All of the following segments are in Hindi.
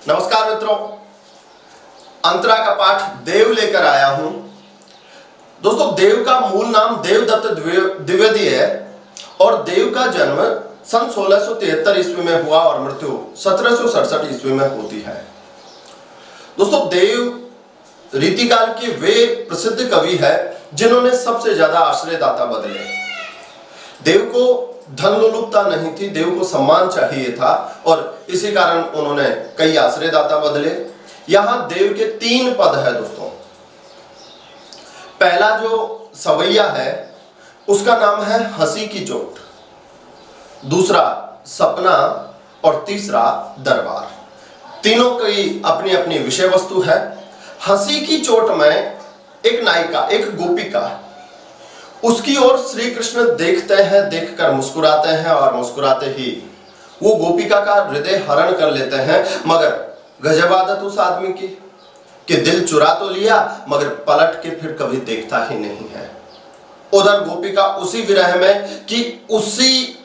नमस्कार मित्रों, अंतरा का पाठ देव लेकर आया हूं। दोस्तों, देव का मूल नाम देवदत्त द्विवेदी है और देव का जन्म सन 1673 ईस्वी में हुआ और मृत्यु 1767 ईस्वी में होती है। दोस्तों, देव रीतिकाल के वे प्रसिद्ध कवि है जिन्होंने सबसे ज्यादा आश्रयदाता बदले। देव को धन लोलुपता नहीं थी, देव को सम्मान चाहिए था और इसी कारण उन्होंने कई आश्रयदाता बदले। यहां देव के 3 पद है दोस्तों। पहला जो सवैया है उसका नाम है हंसी की चोट, दूसरा सपना और तीसरा दरबार। तीनों की अपनी अपनी विषय वस्तु है। हंसी की चोट में एक नायिका, एक गोपिका, उसकी ओर श्री कृष्ण देखते हैं, देखकर मुस्कुराते हैं और मुस्कुराते ही वो गोपिका का हृदय हरण कर लेते हैं। मगर गजब आदत उस आदमी की कि दिल चुरा तो लिया मगर पलट के फिर कभी देखता ही नहीं है। उधर गोपिका उसी विरह में कि उसी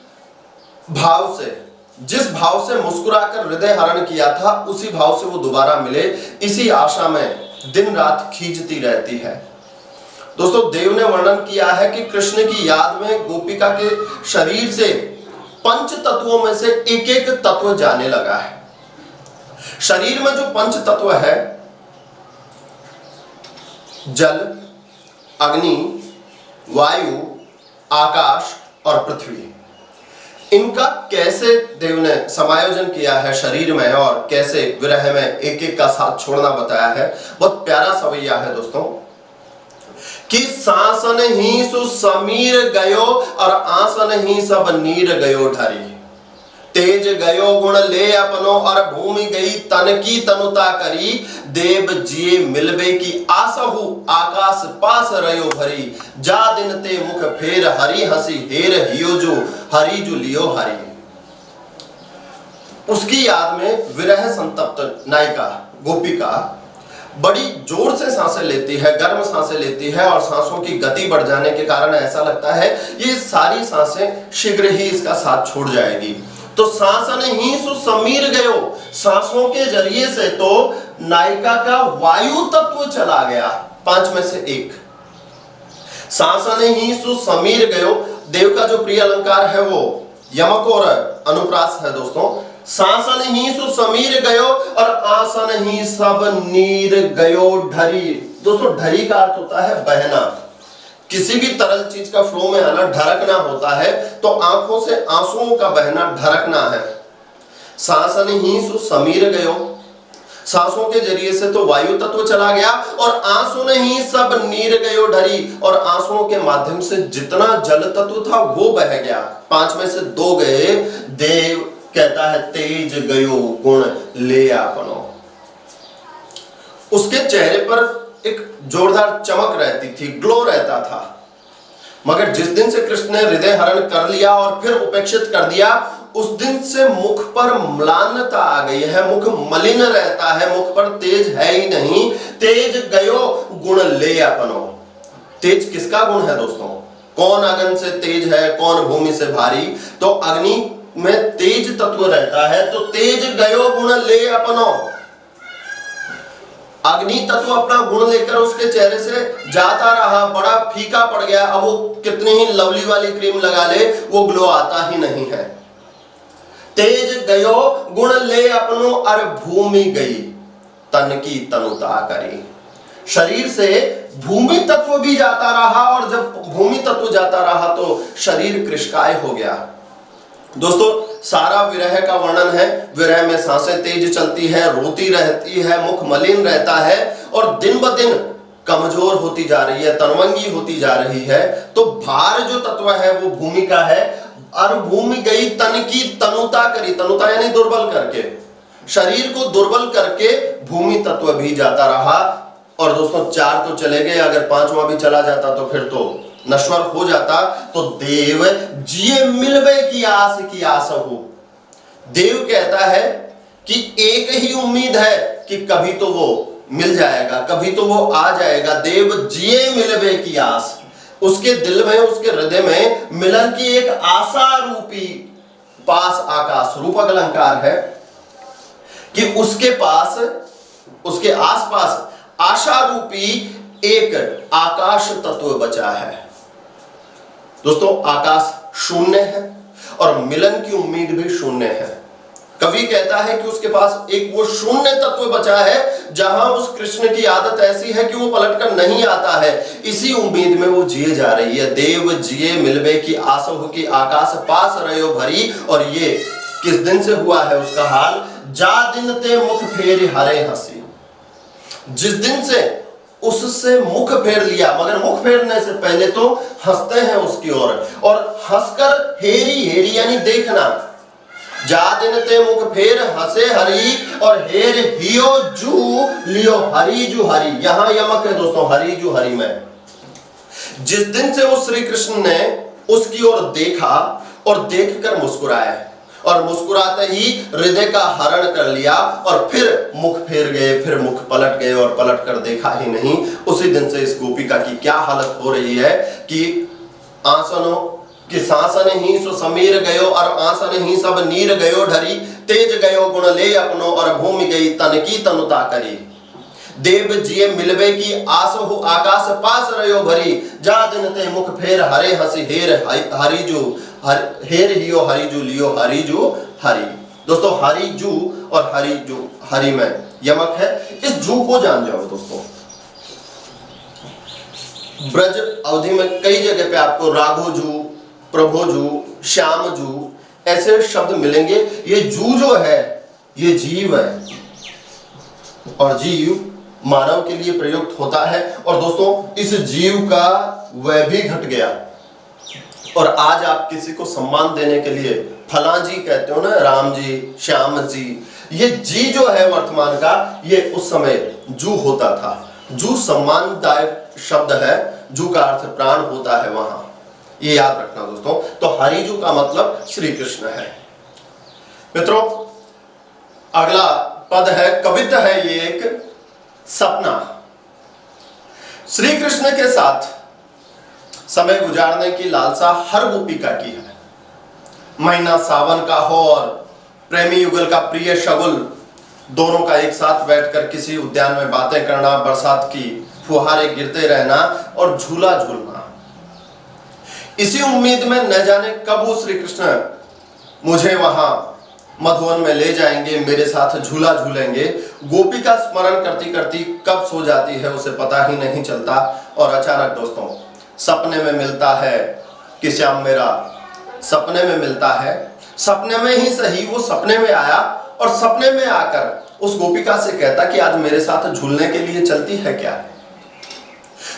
भाव से, जिस भाव से मुस्कुराकर हृदय हरण किया था, उसी भाव से वो दोबारा मिले, इसी आशा में दिन रात खींचती रहती है। दोस्तों, देव ने वर्णन किया है कि कृष्ण की याद में गोपिका के शरीर से 5 तत्वों में से एक एक तत्व जाने लगा है। शरीर में जो 5 तत्व है, जल, अग्नि, वायु, आकाश और पृथ्वी, इनका कैसे देव ने समायोजन किया है शरीर में और कैसे विरह में एक एक का साथ छोड़ना बताया है। बहुत प्यारा सवैया है दोस्तों कि सांसन ही सु समीर गयो और आसन ही सब नीर गयो ढरी। तेज गयो गुण ले अपनो और भूमि गई तन की तनुता करी। देव जिए मिलबे की आसहु आकाश पास रयो भरी। जा दिन ते मुख फेर हरि हंसी हेर हियो जो हरि जो लियो हरि। उसकी याद में विरह संतप्त नायिका गोपिका बड़ी जोर से सांसें लेती है, गर्म सांसें लेती है और सांसों की गति बढ़ जाने के कारण ऐसा लगता है ये सारी सांसें शीघ्र ही इसका साथ छोड़ जाएगी। तो सांसन ही सु समीर गयो, सांसों के जरिए से तो नायिका का वायु तत्व चला गया, 5 में से 1। सांसन ही सु समीर गयो, देव का जो प्रिय अलंकार है वो यमक और अनुप्रास है दोस्तों। सांसन ही सु समीर गयो और आसन ही सब नीर गयो ढरी। दोस्तों, ढरी का अर्थ होता है बहना। किसी भी तरल चीज का फ्लो में आना, ढरकना होता है, तो आंखों से आंसुओं का बहना ढरकना है। सांसन ही सु समीर गयो, सांसों के जरिए से तो वायु तत्व चला गया और आंसू ही सब नीर गयो ढरी, और आंसुओं के माध्यम से जितना जल तत्व था वो बह गया। 5 में से 2 गए। देव कहता है तेज गयो गुण ले अपनो। उसके चेहरे पर एक जोरदार चमक रहती थी, ग्लो रहता था। मगर जिस दिन से कृष्ण ने हृदय हरण कर लिया और फिर उपेक्षित कर दिया, उस दिन से मुख पर म्लानता आ गई है, मुख मलिन रहता है, मुख पर तेज है ही नहीं। तेज गयो गुण ले अपनो। तेज किसका गुण है दोस्तों? कौन अगन से तेज है, कौन भूमि से भारी? तो अग्नि में तेज तत्व रहता है, तो तेज गयो गुण ले अपनो। अग्नि तत्व अपना गुण लेकर उसके चेहरे से जाता रहा, बड़ा फीका पड़ गया। अब वो कितनी ही लवली वाली क्रीम लगा ले, वो ग्लो आता ही नहीं है। तेज गयो गुण ले अपनो और भूमि गई तन की तनुता करी। शरीर से भूमि तत्व भी जाता रहा और जब भूमि तत्व जाता रहा तो शरीर कृशकाय हो गया। दोस्तों, सारा विरह का वर्णन है। विरह में सांसें तेज चलती है, रोती रहती है, मुख मलिन रहता है और दिन ब दिन कमजोर होती जा रही है, तनवंगी होती जा रही है। तो भार जो तत्व है वो भूमि का है और भूमि गई तन की तनुता करी। तनुता यानी दुर्बल करके, शरीर को दुर्बल करके भूमि तत्व भी जाता रहा। और दोस्तों, 4 तो चले गए, अगर 5वां भी चला जाता तो फिर तो नश्वर हो जाता। तो देव जिए मिलबे की आस हो। देव कहता है कि एक ही उम्मीद है कि कभी तो वो मिल जाएगा, कभी तो वो आ जाएगा। देव जिए मिलबे की आस, उसके दिल में, उसके हृदय में मिलन की एक आशा रूपी पास आकाश रूपक अलंकार है कि उसके पास, उसके आसपास आशा रूपी एक आकाश तत्व बचा है। दोस्तों, आकाश शून्य है और मिलन की उम्मीद भी शून्य है। कवि कहता है कि उसके पास एक वो शून्य तत्व बचा है जहां उस कृष्ण की आदत ऐसी है कि वो पलटकर नहीं आता है। इसी उम्मीद में वो जिए जा रही है। देव जिए मिलवे की आस हो कि आकाश पास रहो भरी। और ये किस दिन से हुआ है उसका हाल, जा दिन ते मुख फेर हरे हंसी। जिस दिन से उससे मुख फेर लिया, मगर मुख फेरने से पहले तो हंसते हैं उसकी ओर, और हंसकर हेरी, हेरी यानी देखना, जा दिन ते मुख फेर हंसे हरी और हेर हियो जू लियो हरी जू हरी। यहां यमक है दोस्तों, हरी जू हरी में। जिस दिन से वो श्री कृष्ण ने उसकी ओर देखा और देखकर मुस्कुराए, और मुस्कुराते ही हृदय का हरण कर लिया, और फिर मुख फेर गए, फिर मुख पलट गए और पलट कर देखा ही नहीं। उसी दिन से इस गोपिका की क्या हालत हो रही है कि आसनों कि सासन ही सो समीर गयो और आसन ही सब नीर गयो ढरी। तेज गयो गुण ले अपनो और भूमि गई तन की तनुता करी। देव जिये मिलवे की आस हो आकाश पास रहो भरी। जा दिन ते मुख फेर हरे हंसी हेर हरिजू हेर हियो हरिजू लियो हरिजू हरि। दोस्तों, हरिजू और हरिजू हरि में यमक है। इस जू को जान जाओ दोस्तों। ब्रज अवधि में कई जगह पे आपको राघोजू, प्रभोजू, श्यामजू ऐसे शब्द मिलेंगे। ये जू जो है ये जीव है, और जीव मानव के लिए प्रयुक्त होता है। और दोस्तों, इस जीव का वह भी घट गया, और आज आप किसी को सम्मान देने के लिए फला जी कहते हो ना, राम जी, श्याम जी। ये जी जो है वर्तमान का, ये उस समय जू होता था। जू सम्मानदायक शब्द है, जू का अर्थ प्राण होता है वहां, ये याद रखना दोस्तों। तो हरिजू का मतलब श्री कृष्ण है। मित्रों, अगला पद है, कवित्व है ये एक सपना। श्री कृष्ण के साथ समय गुजारने की लालसा हर गोपिका की है। महीना सावन का हो और प्रेमी युगल का प्रिय शगुल, दोनों का एक साथ बैठकर किसी उद्यान में बातें करना, बरसात की फुहारे गिरते रहना और झूला झूलना। इसी उम्मीद में न जाने कब वो श्री कृष्ण मुझे वहां मधुवन में ले जाएंगे, मेरे साथ झूला झूलेंगे। गोपिका स्मरण करती करती कब सो जाती है उसे पता ही नहीं चलता। और अचानक दोस्तों सपने में मिलता है कि श्याम मेरा सपने में मिलता है। सपने में ही सही, वो सपने में आया और सपने में आकर उस गोपिका से कहता कि आज मेरे साथ झूलने के लिए चलती है क्या।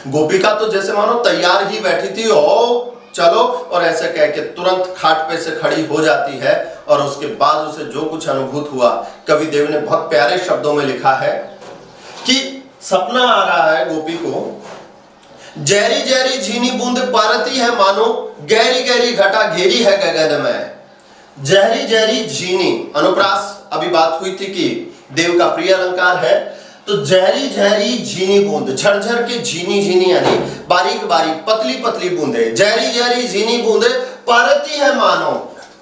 गोपिका तो जैसे मानो तैयार ही बैठी थी, ओ चलो, और ऐसे कह के तुरंत खाट पे से खड़ी हो जाती है। और उसके बाद उसे जो कुछ अनुभूत हुआ, कवि देव ने बहुत प्यारे शब्दों में लिखा है कि सपना आ रहा है गोपी को, जैरी जैरी झीनी बूंद पारती है मानो गहरी गहरी घटा घेरी है गगन में। जहरी जहरी झीनी, अनुप्रास अभी बात हुई थी कि देव का प्रिय अलंकार है। तो जहरी जहरी झीनी बूंद, झरझर के झीनी झीनी यानी बारीक बारीक पतली पतली बूंदे, जहरी जहरी झीनी बूंदे पारती है मानो।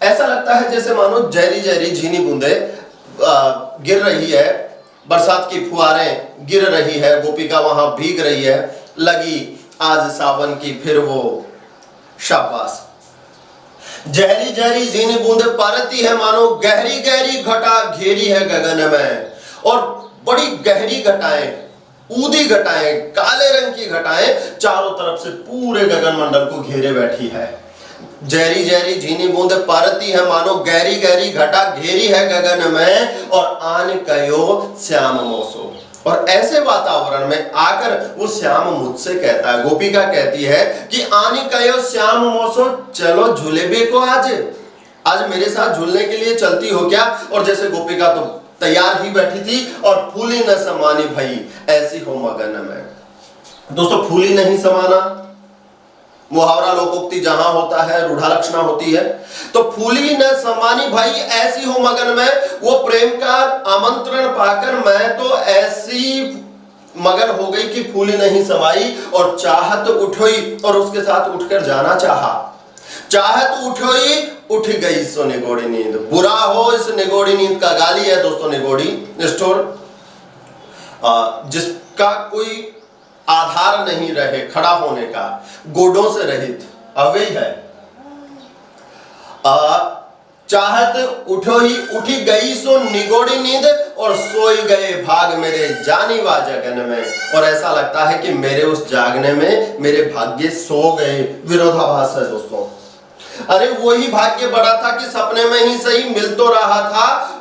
ऐसा लगता है जैसे मानो जहरी जहरी झीनी बूंदे गिर रही है, बरसात की फुहारें गिर रही है, गोपिका वहां भीग रही है। लगी आज सावन की फिर वो शाबाश। जहरी जहरी झीनी बूंदे पारती है मानो गहरी गहरी घटा घेरी है गगन में। और बड़ी गहरी घटाएं, ऊदी घटाएं, काले रंग की घटाएं चारों तरफ से पूरे गगन मंडल को घेरे बैठी है। जहरी जहरी झीनी बूंद पारती है मानो गहरी गहरी घटा घेरी है गगन में। और आन कयो श्याम मोसो, और ऐसे वातावरण में आकर वो श्याम मुझसे कहता है, गोपिका कहती है कि आनी कयो श्याम मोसो, चलो झूले को आज मेरे साथ झूलने के लिए चलती हो क्या। और जैसे गोपिका तो तैयार ही बैठी थी, और फूली न समानी भई ऐसी हो मगन में। दोस्तों, फूली नहीं समाना मुहावरा लोकोक्ति जहां होता है, रूढ़ा लक्षणा होती है। तो फूली न समानी भाई ऐसी हो मगन में, वो प्रेम का आमंत्रण पाकर मैं तो ऐसी मगन हो गई कि फूली नहीं समाई और चाहत उठोई और उसके साथ उठकर जाना चाहा। चाहत उठोई उठ गई सो निगोड़ी नींद। बुरा हो इस निगोड़ी नींद का। गाली है दोस्तों निगोड़ी स्टोर, जिसका कोई आधार नहीं रहे खड़ा होने का, गोडों से रहित, अवय है। चाहत उठो ही उठी गई सो निगोड़ी नींद, और सोई गए भाग मेरे जानी वा जगन में। और ऐसा लगता है कि मेरे उस जागने में मेरे भाग्य सो गए। विरोधाभास है दोस्तों। अरे वही भाग्य बड़ा था कि सपने में ही सही मिल तो रहा था।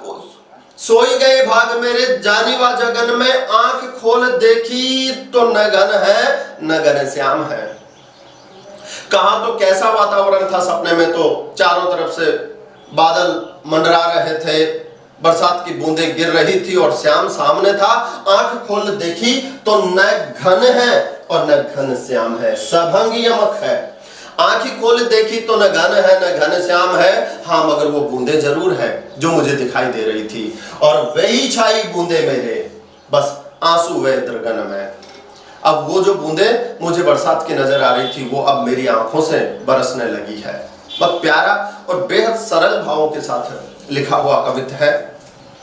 सोई गए भाग मेरे जानी वा जगन में, आंख खोल देखी तो न घन है न घनश्याम है। कहां तो कैसा वातावरण था सपने में, तो चारों तरफ से बादल मंडरा रहे थे, बरसात की बूंदें गिर रही थी और श्याम सामने था। आंख खोल देखी तो न घन है और न घनश्याम है, सभंग यमक है। आंखी खोल देखी तो न घन है न घनश्याम है, हाँ मगर वो बूंदे जरूर है जो मुझे दिखाई दे रही थी। और वही छाई बूंदे मेरे बस आंसू वे दृगन में। अब वो जो बूंदे मुझे बरसात की नजर आ रही थी वो अब मेरी आंखों से बरसने लगी है। बहुत प्यारा और बेहद सरल भावों के साथ लिखा हुआ कविता है।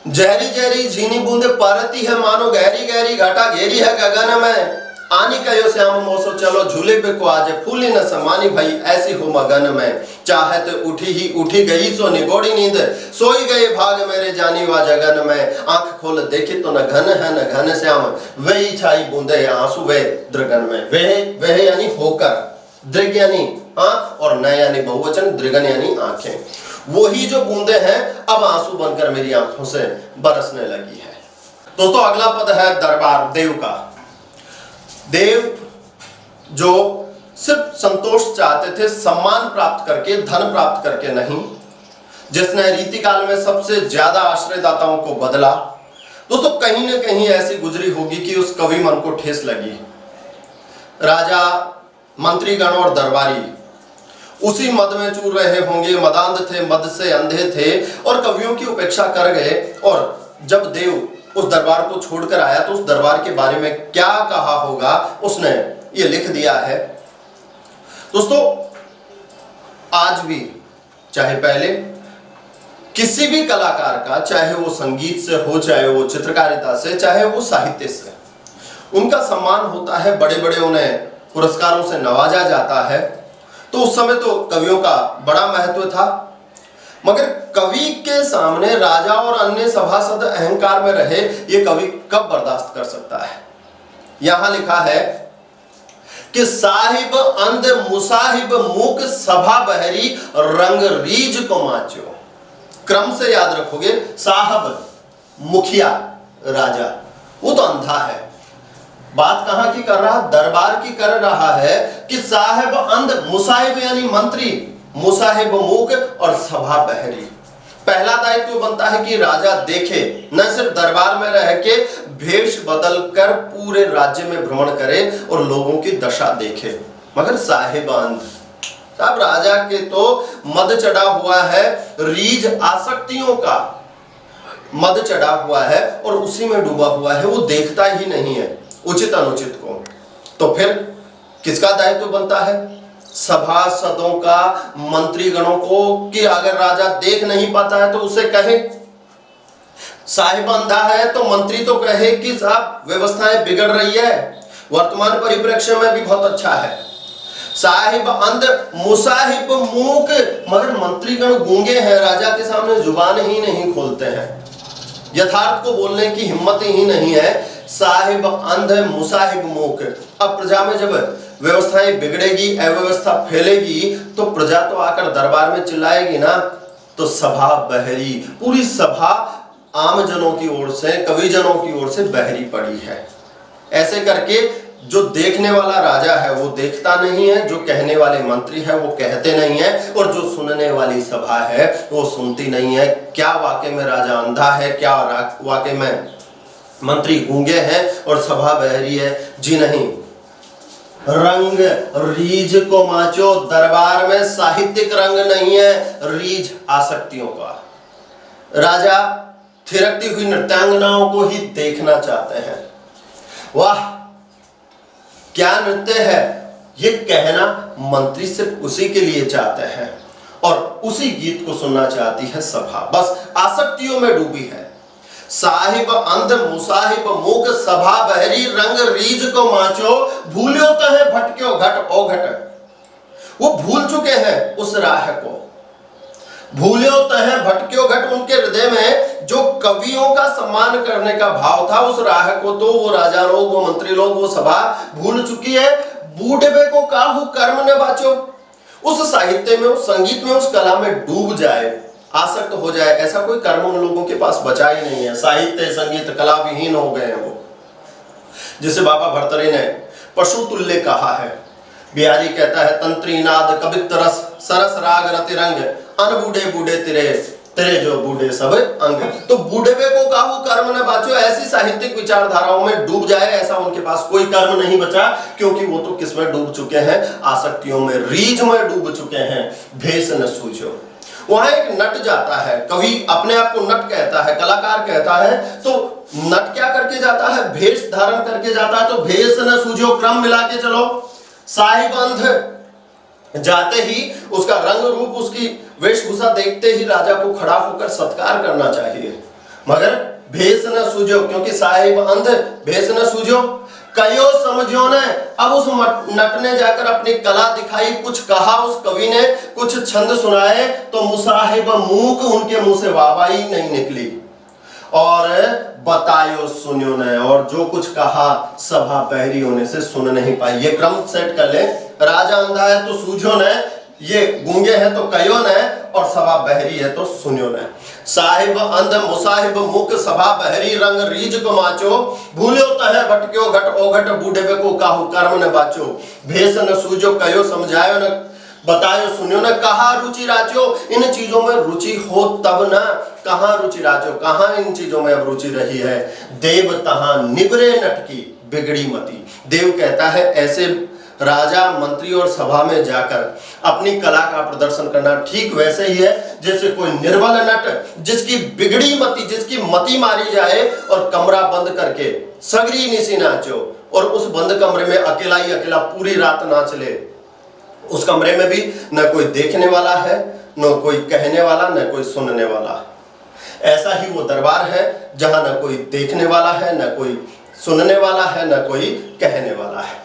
जहरी जहरी झीनी बूंदे परती है मानो गहरी गहरी घटा घेरी है गगन में। आनी कहो श्याम मोसो चलो झूले पे को आज फूली न समानी भाई ऐसी हो मगन में। चाहत उठी ही उठी गई सो निगोड़ी नींद, सोई गए भाग मेरे जानी वा जगन में। आंख खोल देखी तो न घन है न घन श्याम, वही छाई बूंदे आंसू वे दृगन में। वह यानी होकर, दृग यानी आंख और न यानी बहुवचन, दृगन यानी आंखें। वही जो बूंदे हैं अब आंसू बनकर मेरी आंखों से बरसने लगी है। दोस्तों अगला पद है दरबार देव का। देव जो सिर्फ संतोष चाहते थे, सम्मान प्राप्त करके, धन प्राप्त करके नहीं, जिसने रीतिकाल में सबसे ज्यादा आश्रयदाताओं को बदला। दोस्तों कहीं ना कहीं ऐसी गुजरी होगी कि उस कवि मन को ठेस लगी। राजा, मंत्रीगण और दरबारी उसी मद में चूर रहे होंगे, मदांध थे, मद से अंधे थे और कवियों की उपेक्षा कर गए। और जब देव उस दरबार को छोड़कर आया तो उस दरबार के बारे में क्या कहा होगा उसने ये लिख दिया है। दोस्तों आज भी चाहे पहले किसी भी कलाकार का, चाहे वो संगीत से हो, चाहे वो चित्रकारिता से, चाहे वो साहित्य से, उनका सम्मान होता है, बड़े बड़े उन्हें पुरस्कारों से नवाजा जाता है। तो उस समय तो कवियों का बड़ा महत्व था, मगर कवि के सामने राजा और अन्य सभासद अहंकार में रहे, ये कवि कब बर्दाश्त कर सकता है। यहां लिखा है कि साहिब अंध मुसाहिब मूक सभा बहरी रंग रीज को माचो। क्रम से याद रखोगे, साहब मुखिया राजा, वो तो अंधा है। बात कहां की कर रहा, दरबार की कर रहा है कि साहिब अंध, मुसाहिब यानी मंत्री, मुसाहिब मूक और सभा बहरी। पहला दायित्व बनता है कि राजा देखे, न सिर्फ दरबार में रह के भेष बदल कर पूरे राज्य में भ्रमण करे और लोगों की दशा देखे, मगर साहिब अंध। साहब राजा के तो मद चढ़ा हुआ है, रीझ आसक्तियों का मद चढ़ा हुआ है और उसी में डूबा हुआ है, वो देखता ही नहीं है उचित अनुचित को। तो फिर किसका दायित्व बनता है, सभासदों का, मंत्रीगणों को, कि अगर राजा देख नहीं पाता है तो उसे कहे। साहिब अंधा है तो मंत्री तो कहे कि साहब व्यवस्थाएं बिगड़ रही है, वर्तमान परिप्रेक्ष्य में भी बहुत अच्छा है। साहिब अंध मुसाहिब मूक, मगर मंत्रीगण गूंगे हैं, राजा के सामने जुबान ही नहीं खोलते हैं, यथार्थ को बोलने की हिम्मत ही नहीं है। साहिब अंध मुसाहिब मूक। अब प्रजा में जब व्यवस्थाएं बिगड़ेगी, अव्यवस्था फैलेगी, तो प्रजा तो आकर दरबार में चिल्लाएगी ना, तो सभा बहरी, पूरी सभा आम जनों की ओर से, कवि जनों की ओर से बहरी पड़ी है। ऐसे करके जो देखने वाला राजा है वो देखता नहीं है, जो कहने वाले मंत्री है वो कहते नहीं है, और जो सुनने वाली सभा है वो सुनती नहीं है। क्या वाकई में राजा अंधा है, क्या वाकई में मंत्री गूंगे हैं और सभा बहरी है? जी नहीं। रंग रीझ को माचो, दरबार में साहित्यिक रंग नहीं है, रीझ आसक्तियों का। राजा थिरकती हुई नृत्यांगनाओं को ही देखना चाहते हैं। वाह क्या नृत्य है, ये कहना मंत्री सिर्फ उसी के लिए चाहते हैं और उसी गीत को सुनना चाहती है सभा। बस आसक्तियों में डूबी है। साहिब अंध मुसाहिब मूक सभा बहरी रंग रीज को माचो भूल्यो तहे भटक्यो घट ओ घट। वो भूल चुके हैं उस राह को, भूल्यो तहे भटक्यो घट। उनके हृदय में जो कवियों का सम्मान करने का भाव था उस राह को तो वो राजा लोग, वो मंत्री लोग, वो सभा भूल चुकी है। बूढ़े को काहू कर्म ने बाचो। उस साहित्य में, उस संगीत में, उस कला में डूब जाए, आसक्त हो जाए, ऐसा कोई कर्म उन लोगों के पास बचा ही नहीं है। साहित्य संगीत कला विहीन हो गए हैं वो। जिसे बाबा भर्तृहरि ने पशु तुल्य कहा है। बिहारी कहता है तंत्री नाद कवित्त रस सरस राग रति रंग अन बूढ़े बूढ़े तेरे तेरे जो बूढ़े सब अंग। तो बूढ़े को काहू कर्म न बाचो, ऐसी साहित्यिक विचारधाराओं में डूब जाए, ऐसा उनके पास कोई कर्म नहीं बचा, क्योंकि वो तो किस में डूब चुके हैं, आसक्तियों में, रीझ में डूब चुके हैं। भेष न सूझो। वहां एक नट जाता है, कवि अपने आप को नट कहता है, कलाकार कहता है, तो नट क्या करके जाता है, भेष धारण करके जाता है। तो भेष न सूझो, क्रम मिला के चलो। साहिब अंध जाते ही उसका रंग रूप, उसकी वेशभूषा देखते ही राजा को खड़ा होकर सत्कार करना चाहिए, मगर भेष न सूझो, क्योंकि साहिब अंध भेष न सूझो कयो समझो ने। अब उस नट ने जाकर अपनी कला दिखाई, कुछ कहा उस कवि ने, कुछ छंद सुनाए, तो मुसाहिब मूक, उनके मुंह से वाहवाही नहीं निकली। और बतायो सुनियो ने, और जो कुछ कहा सभा बहरी होने से सुन नहीं पाई। ये क्रम सेट कर ले, राजा अंधा है तो सूझो ने, ये गूंगे हैं तो कयो ने, और सभा बहरी है तो सुनियो ने। साहिब अंध मुसाहिब मूक सभा बहरी रंग रीज को माचो भूल्यो तहे भटक्यो घट ओ घट बूढ़े को काहू कर्म न बाचो। भेष न सूझो कयो समझायो न बतायो सुनियो न कहा रुचि राचो। इन चीजों में रुचि हो तब न, कहां रुचि राचो, कहां इन चीजों में अब रुचि रही है। देव तहां निबरे नटकी बिगड़ी मती। देव कहता है ऐसे राजा मंत्री और सभा में जाकर अपनी कला का प्रदर्शन करना ठीक वैसे ही है जैसे कोई निर्बल नट जिसकी बिगड़ी मति, जिसकी मति मारी जाए और कमरा बंद करके सगरी निसी नाचो, और उस बंद कमरे में अकेला ही अकेला पूरी रात नाच ले। उस कमरे में भी न कोई देखने वाला है, न कोई कहने वाला, न कोई सुनने वाला। ऐसा ही वो दरबार है जहां न कोई देखने वाला है, न कोई सुनने वाला है, न कोई कहने वाला है।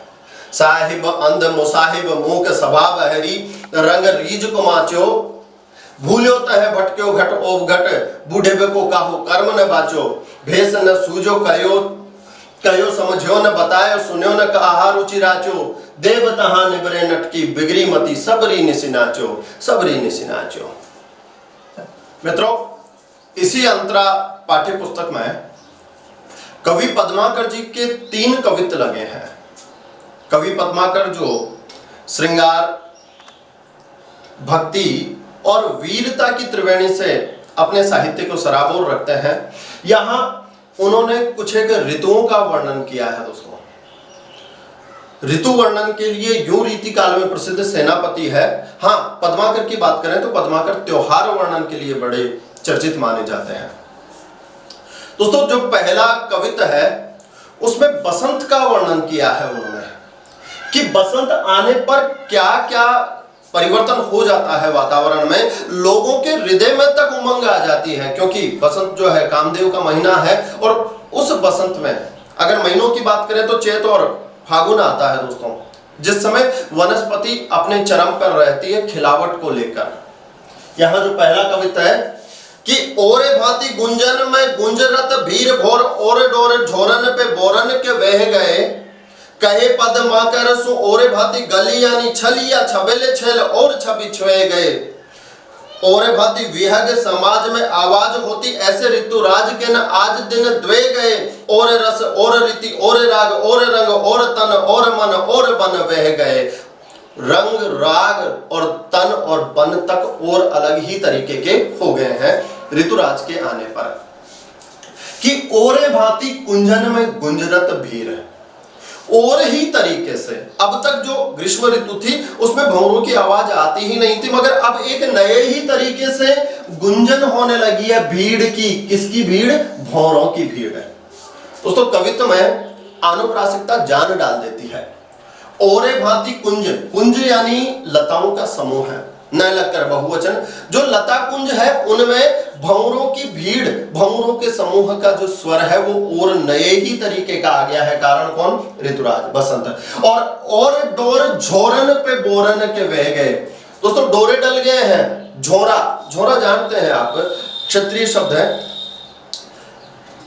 साहिब अंध मुसाहिब मूक सभा बहरी रंग रीज को माचो भूल्यो तहे भटक्यो घट ओव घट बूढ़े को काहू कर्म न बाचो। भेष न सूझो कयो कयो समझो न बतायो सुन्यो न कहा रुचि राचो। देव तहां निबरे नटकी बिगड़ी मती सबरी निसी नाचो, सबरी निसी नाचो। मित्रों, इसी अंतरा पाठ्य पुस्तक में कवि पद्माकर जी के 3 कवित्त लगे हैं। कवि पद्माकर जो श्रृंगार, भक्ति और वीरता की त्रिवेणी से अपने साहित्य को सराबोर रखते हैं, यहां उन्होंने कुछ एक ऋतुओं का वर्णन किया है। दोस्तों, ऋतु वर्णन के लिए यूं रीति काल में प्रसिद्ध सेनापति है। हाँ, पद्माकर की बात करें तो पद्माकर त्योहार वर्णन के लिए बड़े चर्चित माने जाते हैं। दोस्तों, जो पहला कवित्त है उसमें बसंत का वर्णन किया है उन्होंने कि बसंत आने पर क्या क्या परिवर्तन हो जाता है वातावरण में, लोगों के हृदय में तक उमंग आ जाती है, क्योंकि बसंत जो है कामदेव का महीना है। और उस बसंत में अगर महीनों की बात करें तो चैत और फागुन आता है दोस्तों, जिस समय वनस्पति अपने चरम पर रहती है खिलावट को लेकर। यहाँ जो पहला कविता है कि ओरे भांति गुंजन में गुंजरत भीर भोर ओरे डोरे झोरन पे बोरन के बह गए कहे पद माकर सु ओरे भांति गली यानी छलिया छबेले छेल और छवि छुए गए। ओरे भांति विहग समाज में आवाज होती ऐसे ऋतु राज के न आज दिन द्वे गए। ओरे रस और रीति और राग और रंग और तन और मन और बन बह गए। रंग, राग और तन और बन तक और अलग ही तरीके के हो गए हैं ऋतुराज के आने पर। कि ओरे भांति कुंजन में गुंजरत भीर, और ही तरीके से अब तक जो ग्रीष्म ऋतु थी उसमें भंवरों की आवाज आती ही नहीं थी, मगर अब एक नए ही तरीके से गुंजन होने लगी है भीड़ की। किसकी भीड़? भंवरों की भीड़ है। दोस्तों, कवित्व में आनुप्रासिकता जान डाल देती है। ओरे भांति कुंज, कुंज यानी लताओं का समूह है, न लगकर बहुवचन। जो लता कुंज है उनमें भंवरों की भीड़, भंवरों के समूह का जो स्वर है वो और नए ही तरीके का आ गया है। कारण कौन? ऋतुराज, बसंत। और डोर झोरन पे बोरन के बह गए। दोस्तों डोरे डल गए हैं। झोरा, झोरा जानते हैं आप, क्षत्रिय शब्द है।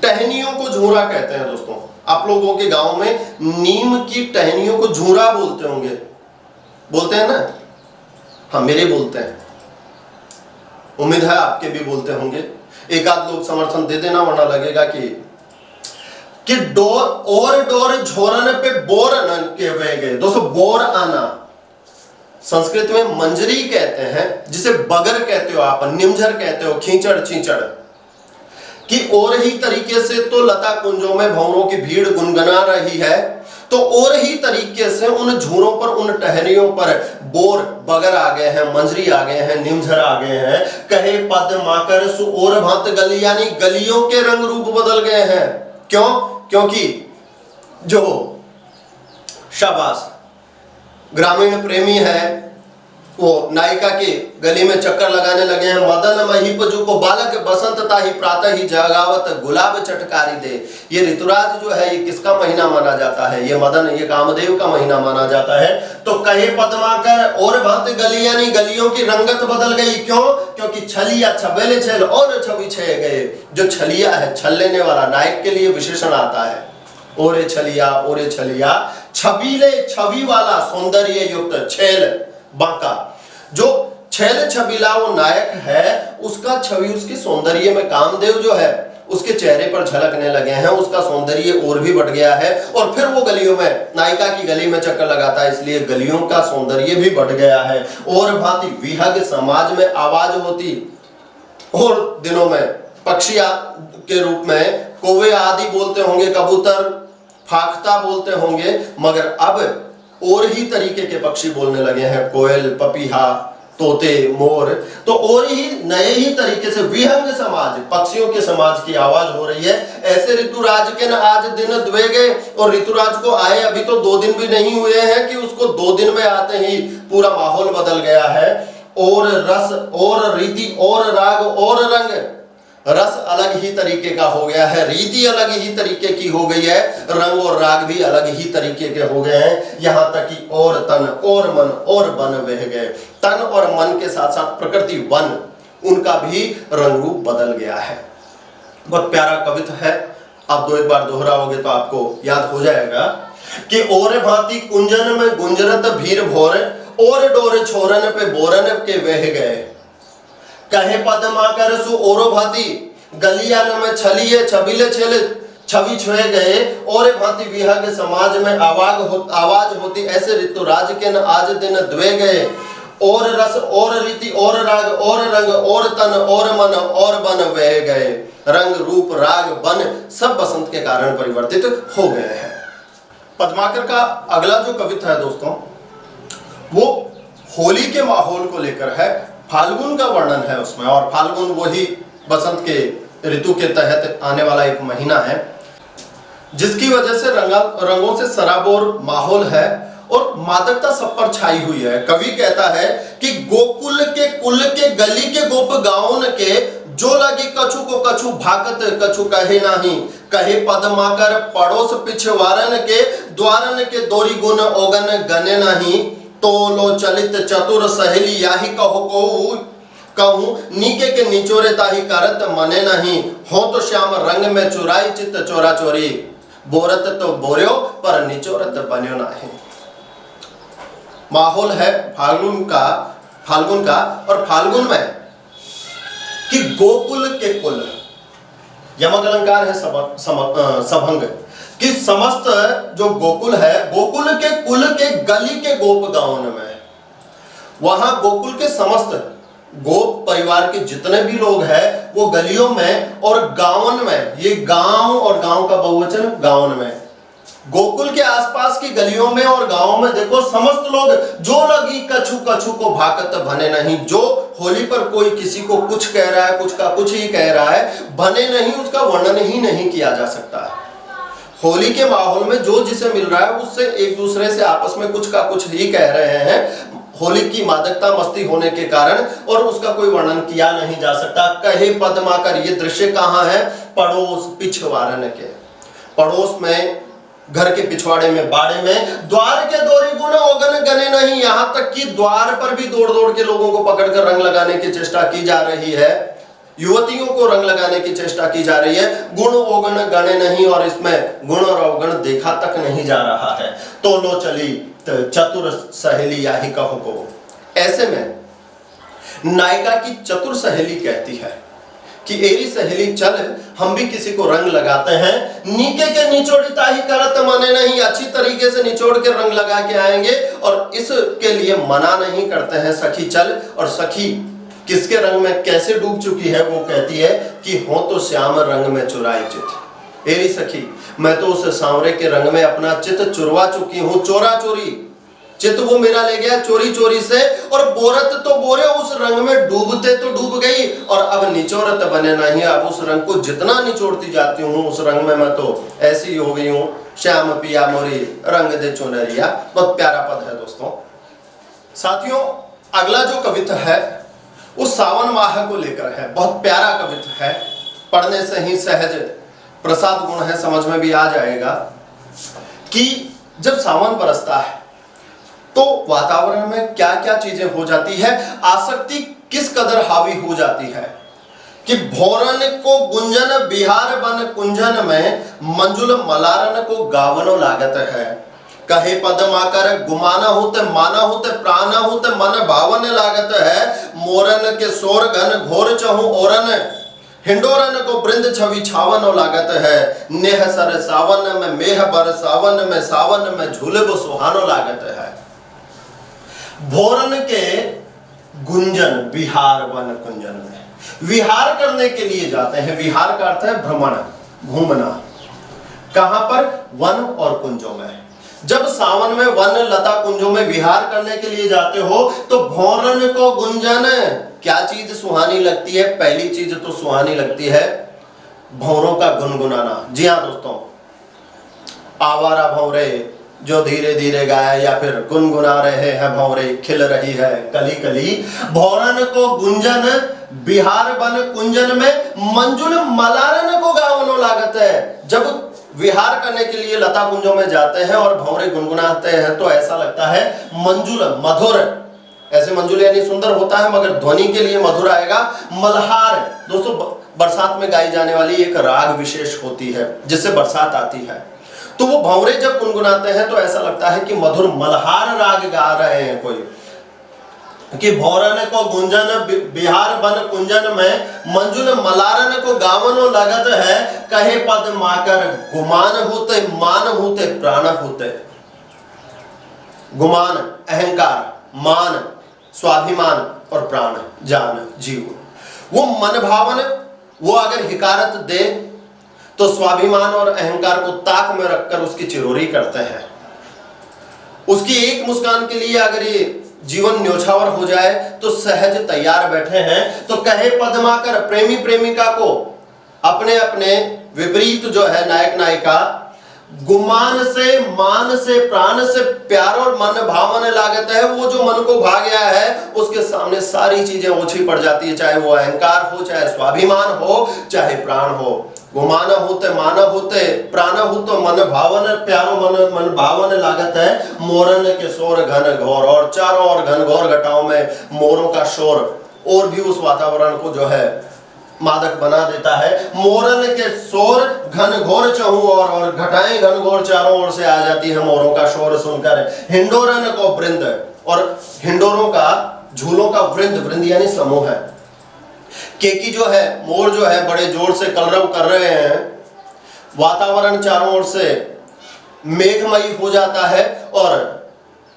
टहनियों को झोरा कहते हैं दोस्तों। आप लोगों के गांव में नीम की टहनियों को झोरा बोलते होंगे, बोलते हैं ना? हाँ, मेरे बोलते हैं, उम्मीद है आपके भी बोलते होंगे। एक आध लोग समर्थन दे देना, वरना लगेगा कि डोर और डोर झोरन पे बोर के बह गए। दोस्तों बोर आना संस्कृत में मंजरी कहते हैं, जिसे बगर कहते हो आप, निमझर कहते हो, खींचड़ चींचड़ कि और ही तरीके से तो लता कुंजों में भंवरों की भीड़ गुनगुना रही है, तो और ही तरीके से उन झूरों पर, उन टहनियों पर बोर, बगर आ गए हैं, मंजरी आ गए हैं, निमझर आ गए हैं। कहे पद माकर सु और भांत गली, यानी गलियों के रंग रूप बदल गए हैं। क्यों? क्योंकि जो शाबाश ग्रामीण प्रेमी है वो नायिका की गली में चक्कर लगाने लगे हैं। मदन महीप जो को बालक बसंत ताही प्रातः ही जगावत गुलाब चटकारी दे। ये ऋतुराज जो है ये किसका महीना माना जाता है? ये मदन, ये कामदेव का महीना माना जाता है। तो कहे पद्माकर और भांति गली, यानी गलियों की रंगत बदल गई। क्यों? क्योंकि छलिया छबेले छल और छवि छे गए। जो छलिया है, छलने वाला, नायक के लिए विशेषण आता है। ओरे छलिया, छबीले, छवि वाला, सौंदर्य युक्त, छेल बांका। जो छेल छबीला वो नायक है, उसका छवि, उसके सौंदर्य में कामदेव जो है उसके चेहरे पर झलकने लगे हैं, उसका सौंदर्य और भी बढ़ गया है। और फिर वो गलियों में, नायिका की गली में चक्कर लगाता है, इसलिए गलियों का सौंदर्य भी बढ़ गया है। और भांति विहग समाज में आवाज होती, और दिनों में पक्षी के रूप में कौवे आदि बोलते होंगे, कबूतर, फाख्ता बोलते होंगे, मगर अब और ही तरीके के पक्षी बोलने लगे हैं। कोयल, पपीहा, तोते, मोर। तो और ही नए ही तरीके से विहंग समाज, पक्षियों के समाज की आवाज हो रही है। ऐसे ऋतुराज के न आज दिन द्वे गए, और ऋतुराज को आए अभी तो 2 दिन भी नहीं हुए हैं कि उसको 2 दिन में आते ही पूरा माहौल बदल गया है। और रस और रीति और राग और रंग, रस अलग ही तरीके का हो गया है, रीति अलग ही तरीके की हो गई है, रंग और राग भी अलग ही तरीके के हो गए हैं। यहां तक कि और तन और मन और बन बह गए। तन और मन के साथ साथ प्रकृति, वन, उनका भी रंग रूप बदल गया है। बहुत प्यारा कविता है, आप 2 एक बार दोहराओगे तो आपको याद हो जाएगा कि और भांति कुंजन में गुंजरत भीर भोर, और डोर छोरन पे बोरन के बह गए। कहे पद्माकर सु ओरो भांति गलियान में छलिए छबीले छेले छवि छुए गए। और भांति विहग समाज में आवाज होती, ऐसे ऋतुराज के न आज दिन द्वे गए। और रस और रीति और राग और रंग और तन और मन और बन बह गए। रंग रूप राग बन सब बसंत के कारण परिवर्तित हो गए हैं। पद्माकर का अगला जो कविता है दोस्तों, वो होली के माहौल को लेकर है। फाल्गुन का वर्णन है उसमें, और फाल्गुन वही बसंत के ऋतु के तहत आने वाला एक महीना है, जिसकी वजह से रंगों से सराबोर माहौल है और मादकता सब पर छाई हुई है। कवि कहता है कि गोकुल के कुल के गली के गोप गाँव के, जो लगी कछु को कछु भाकत कछु कहे नाही। कहे पद्माकर पड़ोस पिछवारन के, द्वारन के दोरी गुण ओगन गने नहीं। तो लो चलित चतुर सहेली याही कहूँ नीके के निचोरे ताही करत मने नहीं। हो तो श्याम रंग में चुराई चित्त चोरा चोरी, बोरत तो बोर्यो पर निचोरत बन्यो नहीं। माहौल है फाल्गुन का, और फाल्गुन में कि गोकुल के कुल, यमक अलंकार है सभंग, कि समस्त जो गोकुल है, गोकुल के कुल के गली के गोप गाँव में, वहां गोकुल के समस्त गोप परिवार के जितने भी लोग हैं वो गलियों में और गाँवन में, ये गांव और गांव का बहुवचन गाँवन में, गोकुल के आसपास की गलियों में और गांवों में देखो समस्त लोग, जो लगी कछु कछु को भाकत भने नहीं। जो होली पर कोई किसी को कुछ कह रहा है, कुछ का कुछ ही कह रहा है, भने नहीं, उसका वर्णन ही नहीं किया जा सकता। होली के माहौल में जो जिसे मिल रहा है उससे एक दूसरे से आपस में कुछ का कुछ ही कह रहे हैं, होली की मादकता मस्ती होने के कारण, और उसका कोई वर्णन किया नहीं जा सकता। कहे पद्माकर, ये दृश्य कहाँ है? पड़ोस पिछवाड़न के, पड़ोस में, घर के पिछवाड़े में, बाड़े में। द्वार के दोरी गुण ओगन गने नहीं, यहां तक कि द्वार पर भी दौड़ दौड़ के लोगों को पकड़कर रंग लगाने की चेष्टा की जा रही है, युवतियों को रंग लगाने की चेष्टा की जा रही है। गुण ओगन गणे नहीं, और इसमें गुण और अवगुण देखा तक नहीं जा रहा है। तो लो चली चतुर सहेली याही कहो को। ऐसे में नायिका की चतुर सहेली कहती है कि एरी सहेली चल, हम भी किसी को रंग लगाते हैं। नीके के निचोड़ता ही करत मने नहीं, अच्छी तरीके से निचोड़ के रंग लगा के आएंगे, और इसके लिए मना नहीं करते हैं। सखी चल, और सखी किसके रंग में कैसे डूब चुकी है, वो कहती है कि हो तो श्याम रंग में चुराई चित। एरी सखी, मैं तो उस सांवरे के रंग में अपना चित चुरवा चुकी हूं, चोरा चोरी चित वो मेरा ले गया चोरी चोरी से, और बोरत तो बोरे, उस रंग में डूबते तो डूब गई, और अब निचोरत बने नहीं। अब उस रंग को जितना निचोड़ती जाती हूँ, उस रंग में मैं तो ऐसी हो गई हूँ। श्याम पिया मोरी रंग दे चुनरिया, बहुत प्यारा पद है दोस्तों। साथियों, अगला जो कविता है वो सावन माह को लेकर है, बहुत प्यारा कविता है, पढ़ने से ही सहज प्रसाद गुण है, समझ में भी आ जाएगा कि जब सावन बरसता है तो वातावरण में क्या क्या चीजें हो जाती है, आसक्ति किस कदर हावी हो जाती है कि भोरन को गुंजन बिहार बन कुंजन में, मंजुल मलारन को गावनो लागत है। कहे पदमाकर गुमाना होते, माना होते, प्राण होते, मन भावन लागत है। मोरन के सोर घन घोर चहु ओरन, हिंडोरन को वृंद छवि छावन लागत है। नेह सर सावन में मेह बर सावन में, सावन में झूले वो सुहानो लागत है। भोरन के गुंजन विहार वन कुंजन में, विहार करने के लिए जाते हैं। विहार का अर्थ है भ्रमण, घूमना। कहां पर? वन और कुंजों में। जब सावन में वन लता कुंजों में विहार करने के लिए जाते हो तो भोरन को गुंजन, क्या चीज सुहानी लगती है? पहली चीज तो सुहानी लगती है भौरों का गुनगुनाना। जी हाँ दोस्तों, आवारा भौरे जो धीरे धीरे गाए, या फिर गुनगुना रहे हैं भौरे, खिल रही है कली कली। भौरन को गुंजन बिहार बन कुंजन में, मंजुल मलारन को गावनो लागत है। जब विहार करने के लिए लता कुंजों में जाते हैं और भौरे गुनगुनाते हैं तो ऐसा लगता है मंजुल, मधुर। ऐसे मंजुल यानी सुंदर होता है, मगर ध्वनि के लिए मधुर आएगा। मल्हार दोस्तों, बरसात में गाई जाने वाली एक राग विशेष होती है जिससे बरसात आती है, तो वो भौरे जब गुनगुनाते हैं तो ऐसा लगता है कि मधुर मल्हार राग गा रहे हैं कोई। कि भौरन को गुंजन बिहार बन कुंजन में, मंजुल मलारन को गावनो लगत है। कहे पद माकर गुमान होते, मान होते, प्राण होते। गुमान अहंकार, मान स्वाभिमान, और प्राण जान जीव। वो मन भावन, वो अगर हिकारत दे तो स्वाभिमान और अहंकार को ताक में रखकर उसकी चिरोरी करते हैं। उसकी एक मुस्कान के लिए अगर ये जीवन न्योछावर हो जाए तो सहज तैयार बैठे हैं। तो कहे पद्माकर, प्रेमी प्रेमिका को अपने अपने विपरीत जो है नायक नायिका, गुमान से, मान से, प्राण से प्यार और मन भावन लागत है। वो जो मन को भा गया है उसके सामने सारी चीजें ओछी पड़ जाती है, चाहे वो अहंकार हो, चाहे स्वाभिमान हो, चाहे प्राण हो। गुमाना होते, माना होते, प्राण होते, मन भावन, प्यारो मन भावन लागत है। मोरन के शोर घन घोर, और चारों ओर घन घोर घटाओं में मोरों का शोर और भी उस वातावरण को जो है मादक बना देता है। मोरन के शोर घन घोर चहु और घटाएं घन घोर चारों ओर से आ जाती है मोरों का शोर सुनकर। हिंडोरन को वृंद, और हिंडोरों का, झूलों का वृंद, वृंद यानी समूह है। केकी जो है, मोर जो है, बड़े जोर से कलरव कर रहे हैं। वातावरण चारों ओर से मेघमयी हो जाता है, और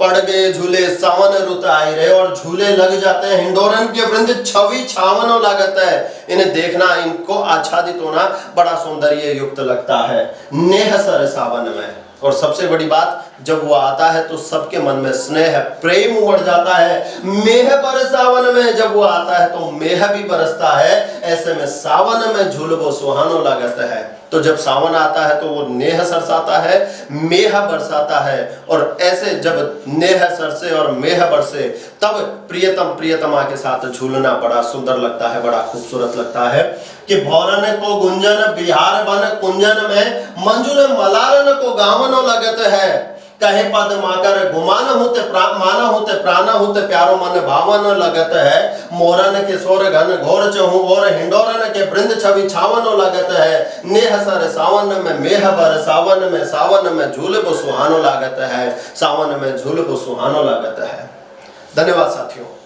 पड़ गए झूले सावन रुत आई रहे, और झूले लग जाते हैं। हिंडोरन के वृंद छवि छावनो लागत है। इन्हें देखना, इनको आच्छादित होना बड़ा सौंदर्य युक्त लगता है। नेह सर सावन में, और सबसे बड़ी बात, जब वो आता है तो सबके मन में स्नेह प्रेम उमड़ जाता है। मेह बरसावन में, जब वो आता है तो मेह भी बरसता है। ऐसे में सावन में झूलबो सुहानो लागत है। तो जब सावन आता है तो वो नेह सरसाता है, मेह बरसाता है, और ऐसे जब नेह सरसे और मेह बरसे तब प्रियतम प्रियतमा के साथ झूलना बड़ा सुंदर लगता है, बड़ा खूबसूरत लगता है। कि भौरन को गुंजन बिहार बन कुंजन में, मंजुल मलारन को गावनो लगत है। कहे पद मागर गुमान होते माना होते प्राण होते, प्यारो मन भावन लगत है। मोरन के सोर घन घोर चहु और, हिंडोरन के वृंद छवि छावनो लगत है। नेह सर सावन में मेह बर, सावन में झूलबो सुहानो लागत है, सावन में झूलबो सुहानो लागत है। धन्यवाद साथियों।